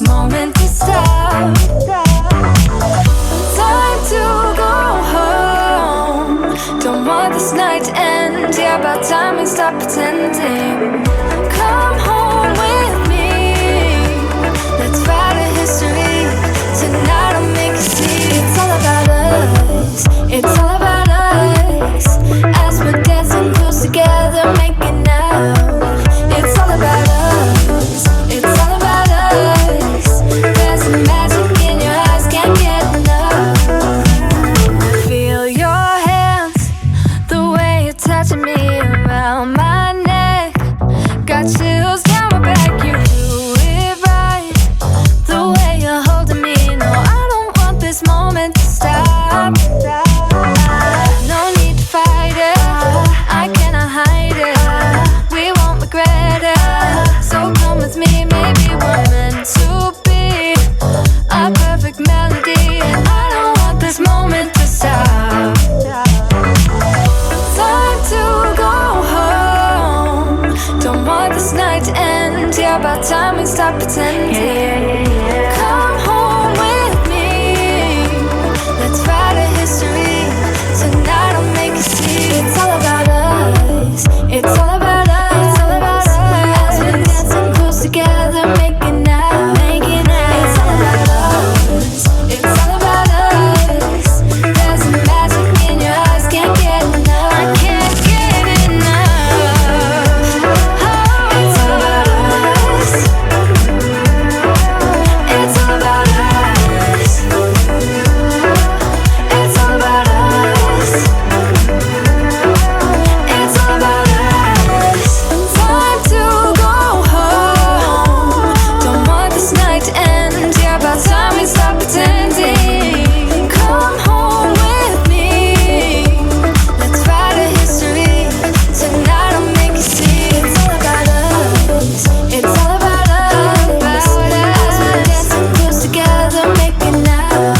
moment to stop. Time to go home. Don't want this night to end. Yeah, about time we stop pretending. Come home with me. Let's write a history. Tonight I'll make you see. It's all about us. It's all about us. As we're dancing close together, making out. It's all about us. It's all about us. There's some magic in your eyes, can't get enough. Feel your hands, the way you're touching me around my neck. Got chills down my back, you do it right. The way you're holding me, no, I don't want this moment to stop. No need to fight it, I cannot hide it. We won't regret it, so come with me. Maybe we're meant to be a perfect melody, and I don't want this moment to stop. Time to go home. Don't want this night to end. Yeah, about time we stop pretending. Come home with me. Let's write a history. Tonight I'll make you see. It's all about us. It's all about us. It's all about us. As we're dancing close together, making out, making out. It's all about us. It's all about us. There's some magic in your eyes, can't get enough. I can't get enough. Oh, it's all about us. It's all about us. It's all about us. It's all about us. Time to go home. Don't want this night to end. Yeah, about time we stop pretending. Come home with me. Let's write a history. Tonight I'll make you see. It's all about us. It's all about us. As we're dancing close together, making out.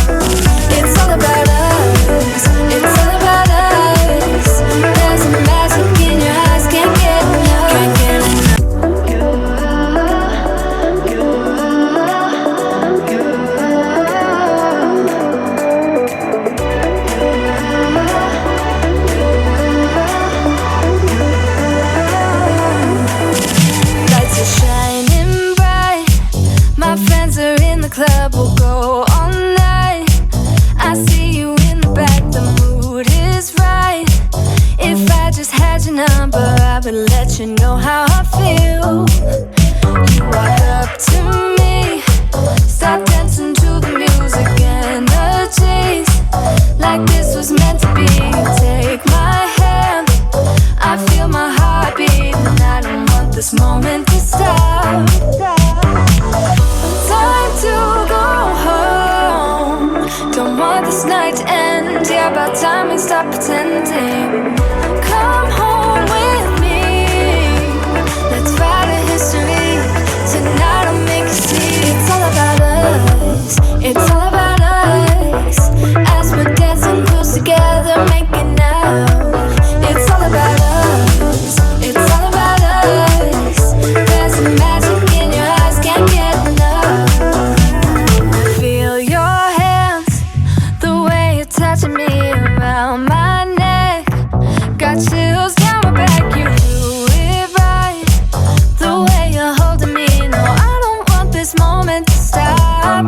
It's all about us. It's all about us. There's some magic in your eyes, can't get enough. Can't get Lights are shining bright. My friends are in the club, we'll go all night. I see you in the back, the mood is right. If I just had your number, I would let you know how I feel. You walk up to me, start dancing to the music, energies like this was meant to be. Take my hand, I feel my heart beat, and I don't want this moment to stop. Time to go home. Don't want this night to end. Yeah, about time we stop pretending. Come home with me. Let's write a history. Tonight I'll make you see. It's all about us. It's all about us. As we're dancing close together, making out. It's all about us. It's all about us. There's some magic in your eyes, can't get enough. Feel your hands, the way you're touching me around my neck. Got chills down my back, you do it right. The way you're holding me, no, I don't want this moment to stop.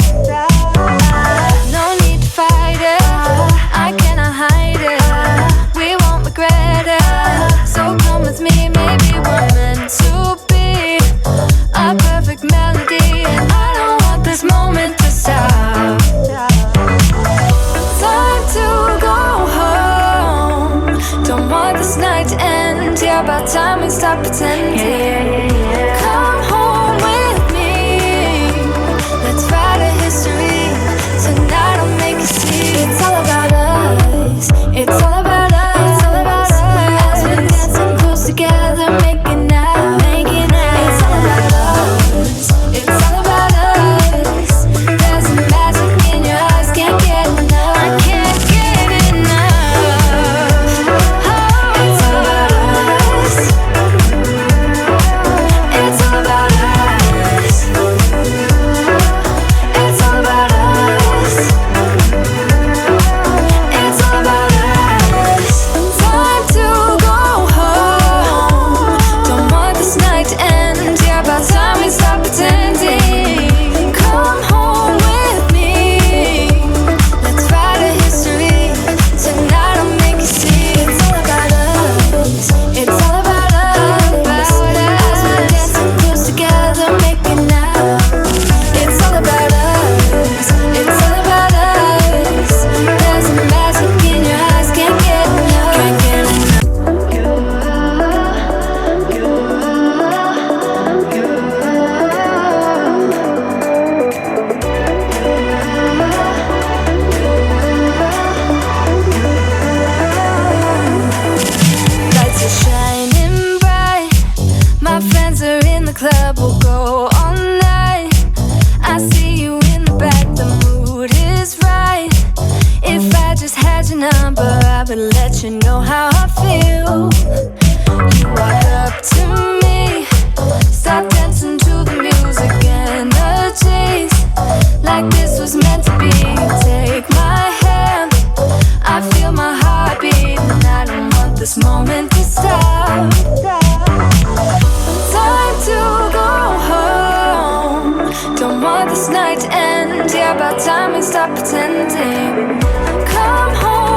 No need to fight it, I cannot hide it. We won't regret it, so come with me. Maybe we're meant to be a perfect melody, and I don't want this moment to stop. Time to go home. Don't want this night to end. Yeah, about time we stop pretending. Come home with me. Let's write a history. Tonight I'll make you see. It's all about us. It's all about us. It's all about us. As we're dancing close together, making out, making out. It's all about us. It's all about us. There's some magic in your eyes, can't get enough. I can't get enough. Oh, it's all about us. let you know how I feel. You walk up to me, start dancing to the music, energies like this was meant to be. Take my hand, I feel my heart beat, and I don't want this moment to stop. Time to go home, don't want this night to end. Yeah, about time we stop pretending. Come home